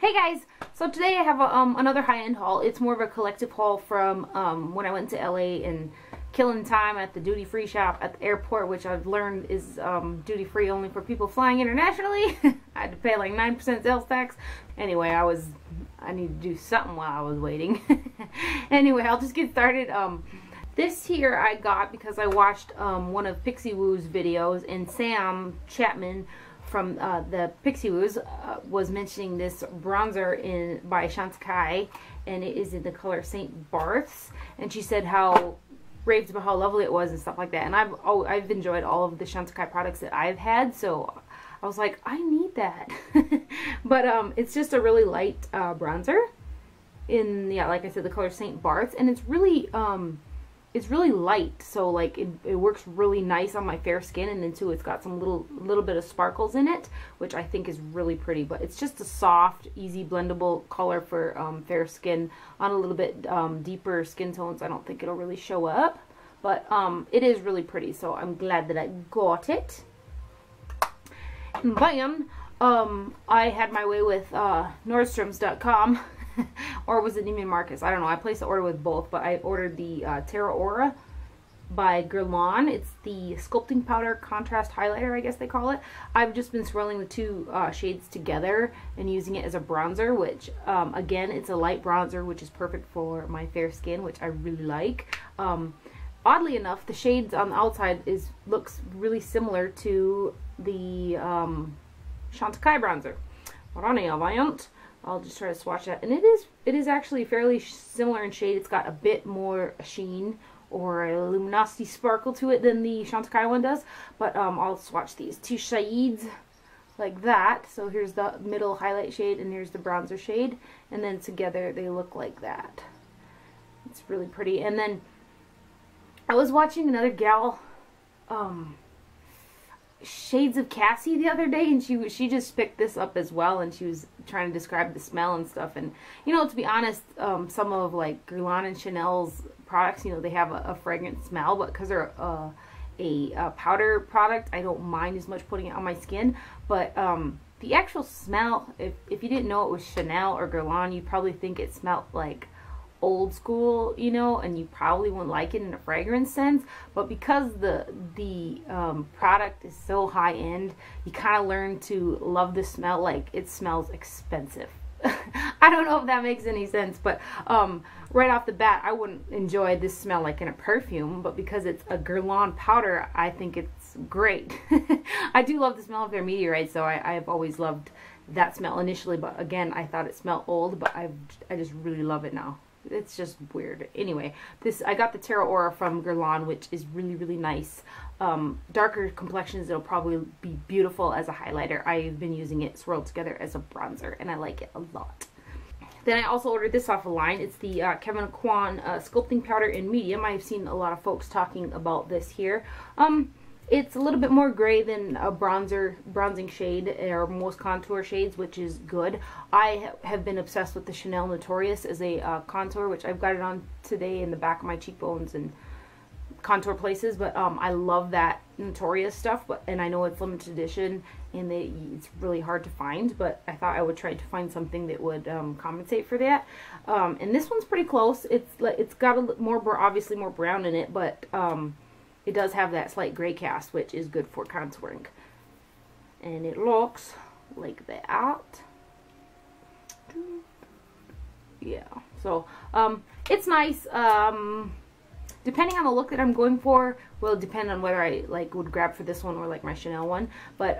Hey guys, so today I have another high-end haul. It's more of a collective haul from when I went to LA and killing time at the duty-free shop at the airport, which I've learned is duty-free only for people flying internationally. I had to pay like 9% sales tax. Anyway, I need to do something while I was waiting. Anyway, I'll just get started. This here I got because I watched one of Pixie Woo's videos, and Sam Chapman from the Pixie Woos was mentioning this bronzer by Chantecaille, and it is in the color St. Barth's, and she said how raved about how lovely it was and stuff like that. And I've enjoyed all of the Chantecaille products that I've had, so I was like, I need that. But it's just a really light bronzer in, yeah, like I said, the color St. Barth's, and it's really light, so like it works really nice on my fair skin, and then too it's got some little bit of sparkles in it, which I think is really pretty. But it's just a soft, easy blendable color for fair skin. On a little bit deeper skin tones, I don't think it'll really show up, but it is really pretty, so I'm glad that I got it. And bam, I had my way with Nordstroms.com. Or was it Neiman Marcus? I don't know. I placed the order with both, but I ordered the Terra Aura by Guerlain. It's the sculpting powder contrast highlighter, I guess they call it. I've just been swirling the two shades together and using it as a bronzer, which again, it's a light bronzer, which is perfect for my fair skin, which I really like. Oddly enough, the shades on the outside looks really similar to the Chantecaille bronzer. I'll just try to swatch that, and it is actually fairly similar in shade. It's got a bit more sheen or a luminosity sparkle to it than the Chantecaille one does. But I'll swatch these two shades like that. So here's the middle highlight shade, and here's the bronzer shade, and then together they look like that. It's really pretty. And then I was watching another gal, Shades of Cassie, the other day, and she just picked this up as well, and she was trying to describe the smell and stuff. And you know, to be honest, some of like Guerlain and Chanel's products, you know, they have a fragrant smell, but because they're a powder product, I don't mind as much putting it on my skin. But the actual smell, if you didn't know it was Chanel or Guerlain, you'd probably think it smelled like old school, you know, and you probably wouldn't like it in a fragrance sense. But because the product is so high end, you kind of learn to love the smell. Like, it smells expensive. I don't know if that makes any sense, but right off the bat, I wouldn't enjoy this smell like in a perfume, but because it's a Guerlain powder, I think it's great. I do love the smell of their meteorites, so I've always loved that smell initially, but again, I thought it smelled old, but I just really love it now. It's just weird. Anyway, I got the Terra Aura from Guerlain, which is really nice. Darker complexions, it'll probably be beautiful as a highlighter. I've been using it swirled together as a bronzer, and I like it a lot. Then I also ordered this off a line. It's the Kevyn Aucoin sculpting powder in medium. I've seen a lot of folks talking about this here. It's a little bit more gray than a bronzing shade, or most contour shades, which is good. I have been obsessed with the Chanel Notorious as a contour, which I've got it on today in the back of my cheekbones and contour places. But I love that Notorious stuff, and I know it's limited edition, and it's really hard to find, but I thought I would try to find something that would compensate for that. And this one's pretty close. It's got obviously more brown in it, but it does have that slight gray cast, which is good for contouring. And it looks like that. Yeah, so it's nice. Depending on the look that I'm going for will depend on whether I would grab for this one or like my Chanel one. But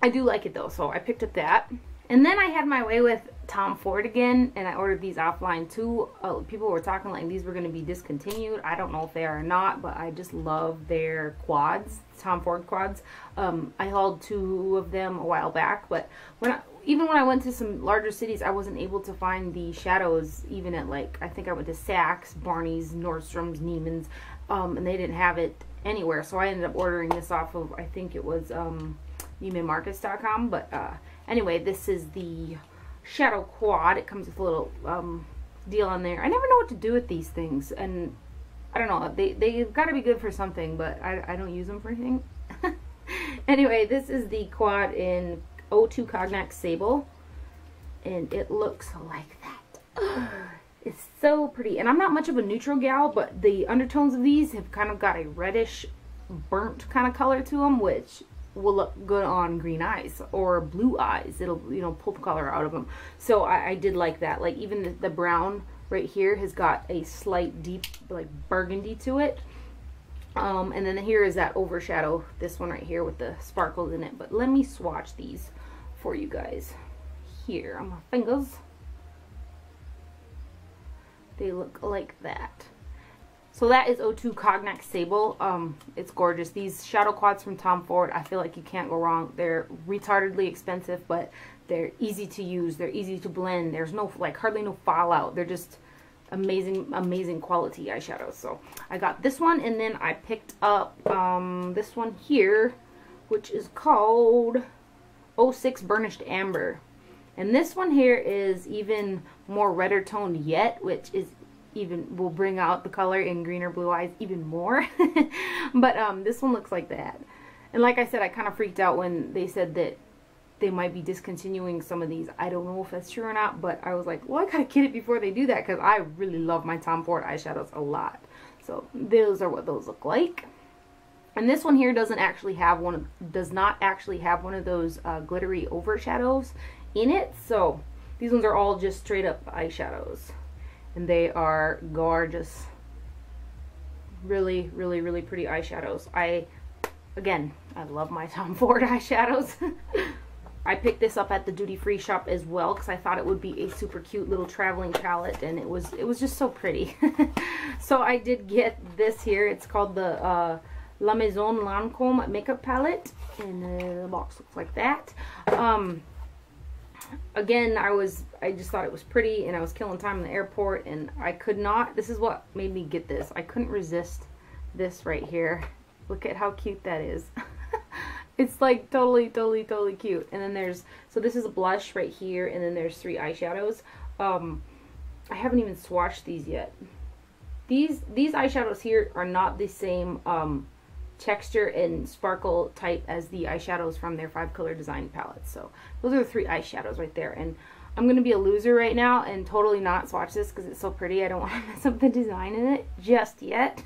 I do like it though, so I picked up that. And then I had my way with Tom Ford again, and I ordered these offline too. People were talking like these were going to be discontinued. I don't know if they are or not, but I just love their quads, Tom Ford quads. I hauled 2 of them a while back, but even when I went to some larger cities, I wasn't able to find the shadows, even at I think I went to Saks, Barney's, Nordstrom's, Neiman's, and they didn't have it anywhere. So I ended up ordering this off of, I think it was NeimanMarcus.com, but anyway, this is the Shadow Quad. It comes with a little deal on there. I never know what to do with these things, and I don't know. They've got to be good for something, but I don't use them for anything. Anyway, this is the quad in 02 Cognac Sable. and it looks like that. It's so pretty. And I'm not much of a neutral gal, but the undertones of these have kind of got a reddish, burnt kind of color to them, which will look good on green eyes or blue eyes. It'll, you know, pull the color out of them. So I did like that. Like even the brown right here has got a slight deep like burgundy to it. And then here is that overshadow, this one right here with the sparkles in it. But let me swatch these for you guys here on my fingers. They look like that. So that is O2 Cognac Sable. It's gorgeous. These shadow quads from Tom Ford, I feel like you can't go wrong. They're retardedly expensive, but they're easy to use. They're easy to blend. There's no, like, hardly no fallout. They're just amazing quality eyeshadows. So I got this one, and then I picked up this one here, which is called 06 Burnished Amber. And this one here is even more redder toned yet, which is even, will bring out the color in green or blue eyes even more. But this one looks like that. And like I said, I kind of freaked out when they said that they might be discontinuing some of these. I don't know if that's true or not, but I was like, well, I gotta get it before they do that, because I really love my Tom Ford eyeshadows a lot. So those are what those look like. And this one here doesn't actually have one of, does not actually have one of those glittery overshadows in it. So these ones are all just straight up eyeshadows, and they are gorgeous. Really pretty eyeshadows. Again, I love my Tom Ford eyeshadows. I picked this up at the duty-free shop as well, because I thought it would be a super cute little traveling palette, and it was just so pretty. So I did get this here. It's called the La Maison Lancome makeup palette, and the box looks like that. Again, I just thought it was pretty, and I was killing time in the airport, and I could not, this is what made me get this. I couldn't resist this right here. Look at how cute that is. It's like totally cute. And then there's, so this is a blush right here, and then there's 3 eyeshadows. I haven't even swatched these yet. These eyeshadows here are not the same texture and sparkle type as the eyeshadows from their 5-color design palette. So those are the 3 eyeshadows right there. And I'm going to be a loser right now and totally not swatch this because it's so pretty. I don't want to mess up the design in it just yet.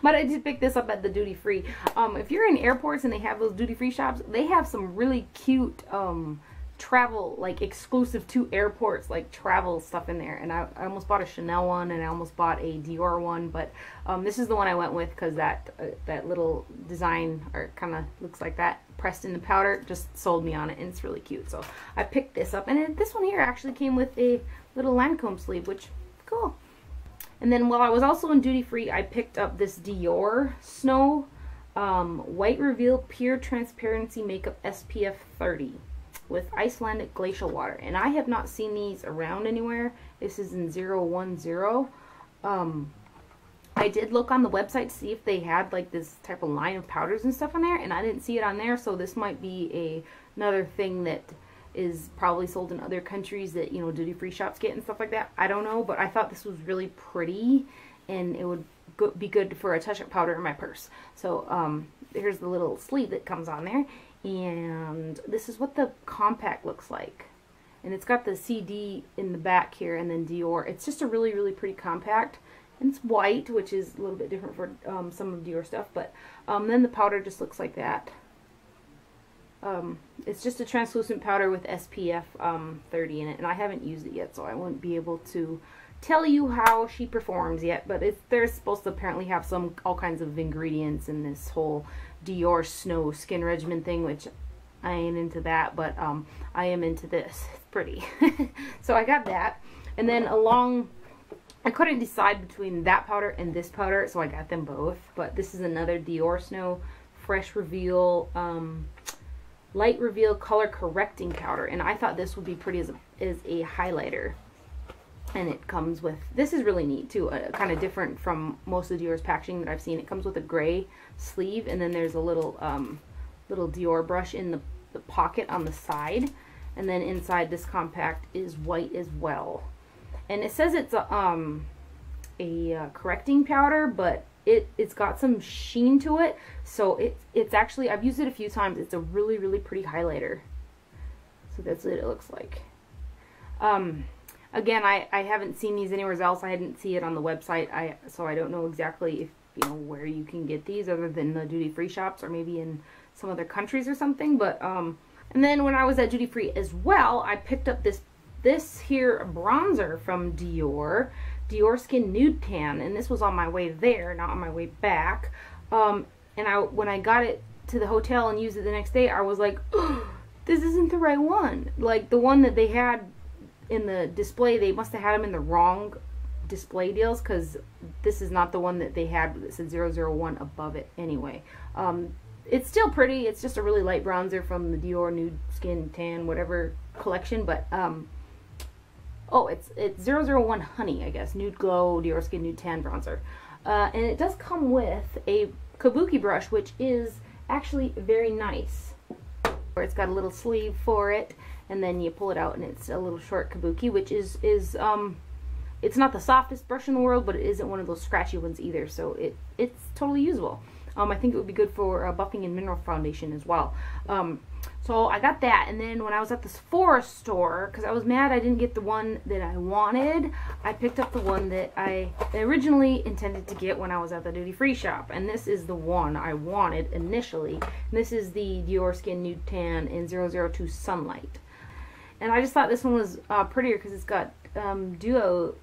But I did pick this up at the duty free. If you're in airports and they have those duty free shops, they have some really cute travel, like exclusive to airports, like travel stuff in there. And I almost bought a Chanel one, and I almost bought a Dior one, but this is the one I went with because that little design, or kind of looks like that pressed in the powder, just sold me on it, and it's really cute. So I picked this up, and this one here actually came with a little Lancome sleeve, which cool. And then while I was also in duty free, I picked up this Dior Snow White Reveal Pure Transparency Makeup SPF 30 with Icelandic glacial water, and I have not seen these around anywhere. This is in 010. I did look on the website to see if they had like this type of line of powders and stuff on there, and I didn't see it on there. So this might be another thing that is probably sold in other countries that, you know, duty free shops get and stuff like that. I don't know, but I thought this was really pretty, and it would be good for a touch-up powder in my purse. So here's the little sleeve that comes on there. And this is what the compact looks like, and it's got the CD in the back here, and then Dior. It's just a really pretty compact, and it's white, which is a little bit different for some of Dior stuff. But then the powder just looks like that. It's just a translucent powder with SPF 30 in it, and I haven't used it yet, so I wouldn't be able to tell you how she performs yet. But they're supposed to apparently have all kinds of ingredients in this whole Dior Snow skin regimen thing, which I ain't into that, but I am into this. It's pretty. So I got that, and then I couldn't decide between that powder and this powder, so I got them both. But this is another Dior Snow Fresh Reveal Light Reveal Color Correcting Powder, and I thought this would be pretty as a highlighter. And it comes with, this is really neat too, kind of different from most of Dior's packaging that I've seen. It comes with a gray sleeve, and then there's a little Dior brush in the pocket on the side, and then inside this compact is white as well. And it says it's a correcting powder, but it's got some sheen to it, so it's actually, I've used it a few times. It's a really pretty highlighter. So that's what it looks like. Again, I haven't seen these anywhere else. I didn't see it on the website, so I don't know exactly if, you know, where you can get these other than the duty-free shops or maybe in some other countries or something. But and then when I was at duty-free as well, I picked up this here bronzer from Dior Skin Nude Tan, and this was on my way there, not on my way back. And when I got it to the hotel and used it the next day, I was like, oh, this isn't the right one. Like, the one that they had in the display, they must have had them in the wrong display deals, because this is not the one that they had that said 001 above it anyway. It's still pretty. It's just a really light bronzer from the Dior Nude Skin Tan whatever collection, but oh, it's 001 Honey, I guess. Nude Glow Dior Skin Nude Tan bronzer. And it does come with a kabuki brush, which is actually very nice. It's got a little sleeve for it, and then you pull it out and it's a little short kabuki, which is it's not the softest brush in the world, but it isn't one of those scratchy ones either, so it's totally usable. I think it would be good for buffing and mineral foundation as well. So I got that, and then when I was at the Sephora store, because I was mad I didn't get the one that I wanted, I picked up the one that I originally intended to get when I was at the duty-free shop, and this is the one I wanted initially. And this is the Dior Skin Nude Tan in 002 Sunlight. And I just thought this one was prettier because it's got duo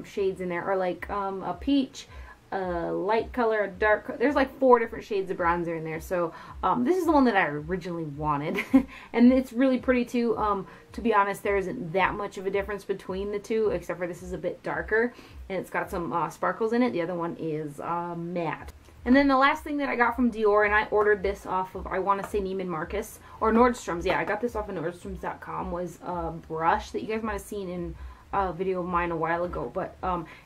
shades in there, or like a peach, a light color, a dark color. There's like 4 different shades of bronzer in there. So this is the one that I originally wanted. And it's really pretty too. To be honest, there isn't that much of a difference between the two, except for this is a bit darker and it's got some sparkles in it. The other one is matte. And then the last thing that I got from Dior, and I ordered this off of, I want to say Neiman Marcus, or Nordstrom's. Yeah, I got this off of Nordstroms.com, was a brush that you guys might have seen in a video of mine a while ago. But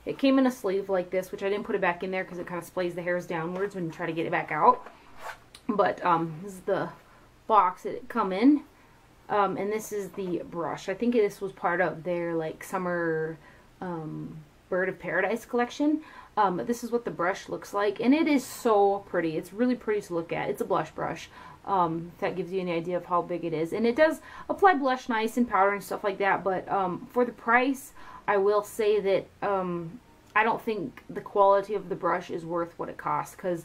it came in a sleeve like this, which I didn't put it back in there because it kind of splays the hairs downwards when you try to get it back out. But this is the box that it come in. And this is the brush. I think this was part of their like summer Bird of Paradise collection. This is what the brush looks like, and it is so pretty. It's really pretty to look at. It's a blush brush. If that gives you any idea of how big it is. And it does apply blush nice and powder and stuff like that, but for the price, I will say that I don't think the quality of the brush is worth what it costs, because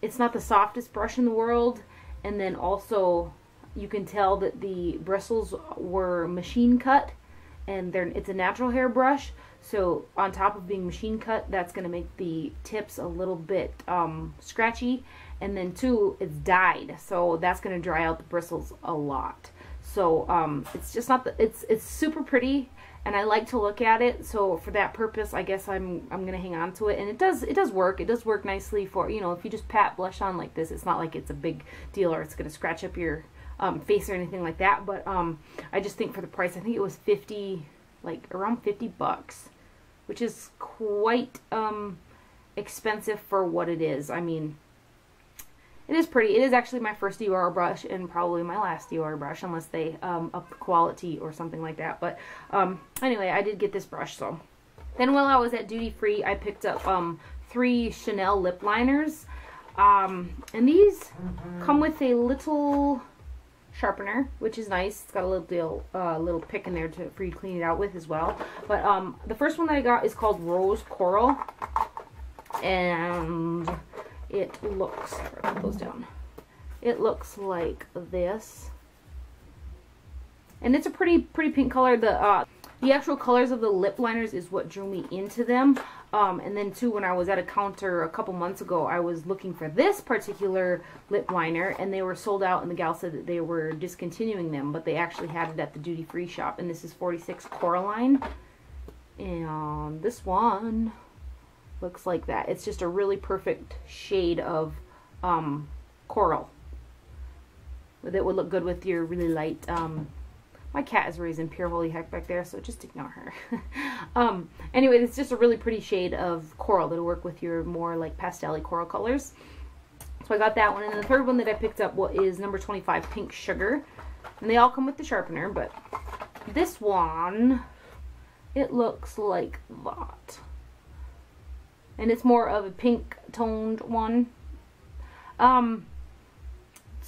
it's not the softest brush in the world, and then also you can tell that the bristles were machine cut, and it's a natural hair brush. So on top of being machine cut, that's going to make the tips a little bit scratchy. And then too, it's dyed, so that's going to dry out the bristles a lot. So it's just not it's super pretty, and I like to look at it. So for that purpose, I guess I'm going to hang on to it. And it does work. It does work nicely for, you know, if you just pat blush on like this. It's not like it's a big deal or it's going to scratch up your face or anything like that. But I just think for the price, I think it was around 50 bucks, which is quite expensive for what it is. I mean, it is pretty. It is actually my first Dior brush and probably my last Dior brush, unless they up the quality or something like that. But anyway, I did get this brush. So then while I was at duty free, I picked up 3 Chanel lip liners, and these come with a little sharpener, which is nice. It's got a little pick in there for you to clean it out with as well. But the first one that I got is called Rose Coral, and it looks, put those down. It looks like this, and it's a pretty pink color. The actual colors of the lip liners is what drew me into them. And then too, when I was at a counter a couple months ago, I was looking for this particular lip liner, and they were sold out, and the gal said that they were discontinuing them, but they actually had it at the duty-free shop. And this is 46 Coraline, and this one looks like that. It's just a really perfect shade of coral that would look good with your really light my cat is raising pure holy heck back there, so just ignore her. Anyway, it's just a really pretty shade of coral that'll work with your more like pastel-y coral colors. So I got that one. And then the third one that I picked up is number 25 Pink Sugar. And they all come with the sharpener, but this one, it looks like that. And it's more of a pink toned one.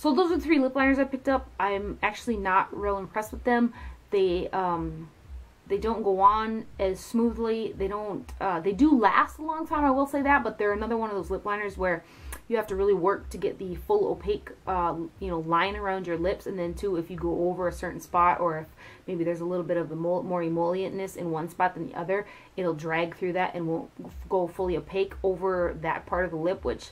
So those are 3 lip liners I picked up. I'm actually not real impressed with them. They don't go on as smoothly. They don't, they do last a long time, I will say that, but they're another one of those lip liners where you have to really work to get the full opaque, you know, line around your lips. And then too, if you go over a certain spot, or if maybe there's a little bit of a more emollientness in one spot than the other, it'll drag through that and won't go fully opaque over that part of the lip, which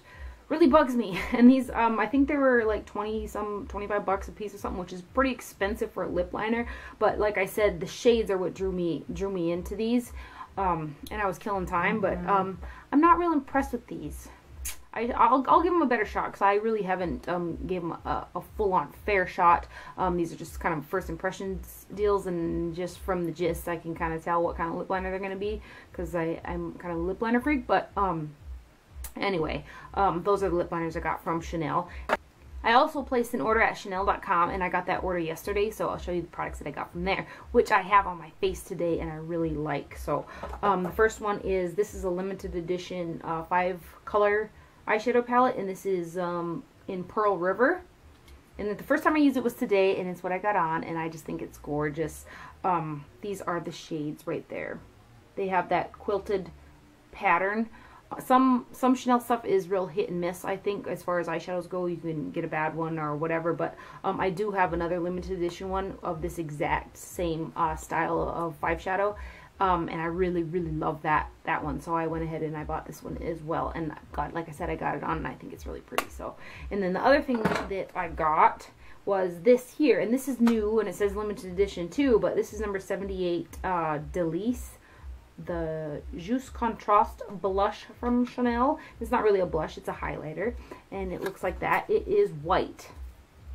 really bugs me. And these, I think they were like 25 bucks a piece or something, which is pretty expensive for a lip liner. But like I said, the shades are what drew me into these. And I was killing time, but I'm not real impressed with these. I'll give them a better shot, because I really haven't gave them a full-on fair shot. These are just kind of first impressions deals, and just from the gist I can kind of tell what kind of lip liner they're going to be, because I'm kind of a lip liner freak. But anyway, those are the lip liners I got from Chanel. I also placed an order at Chanel.com, and I got that order yesterday, so I'll show you the products that I got from there, which I have on my face today and I really like. So the first one is, this is a limited edition 5-color eyeshadow palette, and this is in Pearl River. And the first time I used it was today, and it's what I got on, and I just think it's gorgeous. These are the shades right there. They have that quilted pattern. Some Chanel stuff is real hit and miss, I think, as far as eyeshadows go. You can get a bad one or whatever, but I do have another limited edition one of this exact same style of 5 shadow. And I really, really love that one. So I went ahead and I bought this one as well. And like I said, I got it on, and I think it's really pretty. So, and then the other thing that I got was this here. And this is new, and it says limited edition too. But this is number 78, Delice, the Joues Contraste blush from Chanel. It's not really a blush, it's a highlighter. And it looks like that. It is white.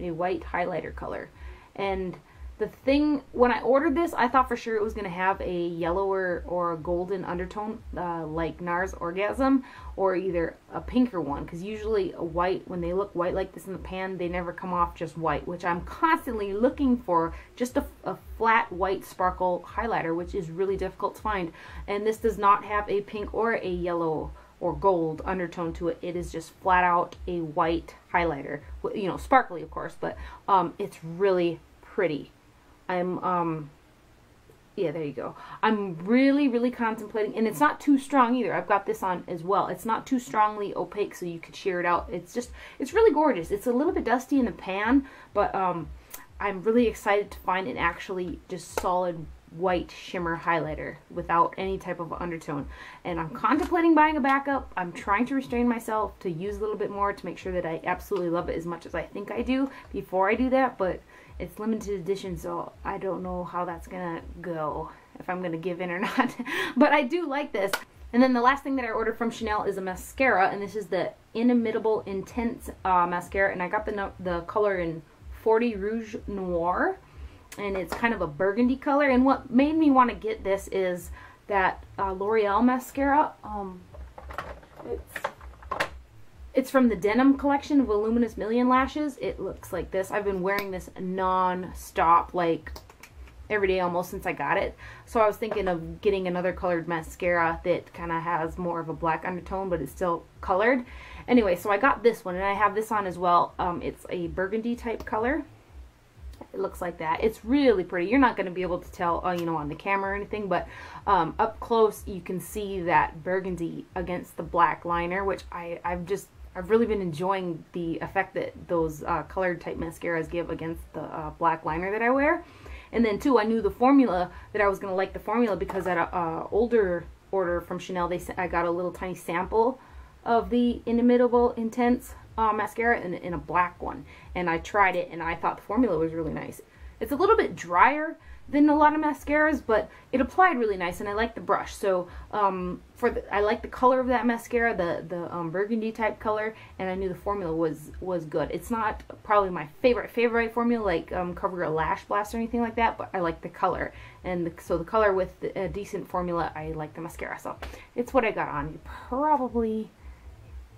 A white highlighter color. And the thing, when I ordered this, I thought for sure it was going to have a yellower or a golden undertone, like NARS Orgasm, or either a pinker one, because usually a white, when they look white like this in the pan, they never come off just white, which I'm constantly looking for just a flat white sparkle highlighter, which is really difficult to find. And this does not have a pink or a yellow or gold undertone to it. It is just flat out a white highlighter, you know, sparkly of course, but it's really pretty. Yeah, there you go. I'm really, really contemplating, and it's not too strong either. I've got this on as well. It's not too strongly opaque, so you could sheer it out. It's really gorgeous. It's a little bit dusty in the pan, but I'm really excited to find an actually just solid white shimmer highlighter without any type of undertone. And I'm contemplating buying a backup. I'm trying to restrain myself to use a little bit more to make sure that I absolutely love it as much as I think I do before I do that, but it's limited edition, so I don't know how that's gonna go, if I'm gonna give in or not. But I do like this. And then the last thing that I ordered from Chanel is a mascara, and this is the Inimitable Intense mascara, and I got the color in 40 Rouge Noir, and it's kind of a burgundy color. And what made me want to get this is that L'Oreal mascara. It's from the Denim collection of Voluminous Million Lashes. It looks like this. I've been wearing this non-stop, like every day almost since I got it. So I was thinking of getting another colored mascara that kind of has more of a black undertone, but it's still colored. Anyway, so I got this one, and I have this on as well. It's a burgundy type color. It looks like that. It's really pretty. You're not going to be able to tell, you know, on the camera or anything, but up close you can see that burgundy against the black liner, which I've really been enjoying the effect that those colored type mascaras give against the black liner that I wear. And then too, I knew the formula, that I was going to like the formula, because at a older order from Chanel, I got a little tiny sample of the Inimitable Intense mascara in a black one. And I tried it, and I thought the formula was really nice. It's a little bit drier than a lot of mascaras, but it applied really nice, and I like the brush. So I like the color of that mascara, the burgundy type color, and I knew the formula was good. It's not probably my favorite formula, like Cover a Lash Blast or anything like that, but I like the color, and so the color with a decent formula, I like the mascara. So it's what I got on. You're probably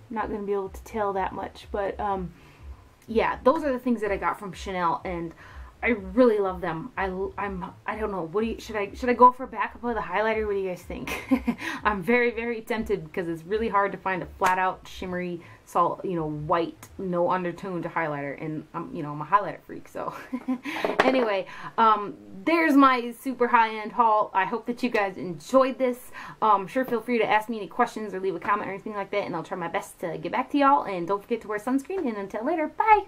not going to be able to tell that much, but yeah, those are the things that I got from Chanel, and I really love them. I don't know. What do you, should I go for a backup of the highlighter? What do you guys think? I'm very, very tempted because it's really hard to find a flat out shimmery salt, you know, white, no undertone to highlighter, and you know, I'm a highlighter freak. So anyway, there's my super high-end haul. I hope that you guys enjoyed this. Sure, feel free to ask me any questions or leave a comment or anything like that, and I'll try my best to get back to y'all. And don't forget to wear sunscreen. And until later, bye.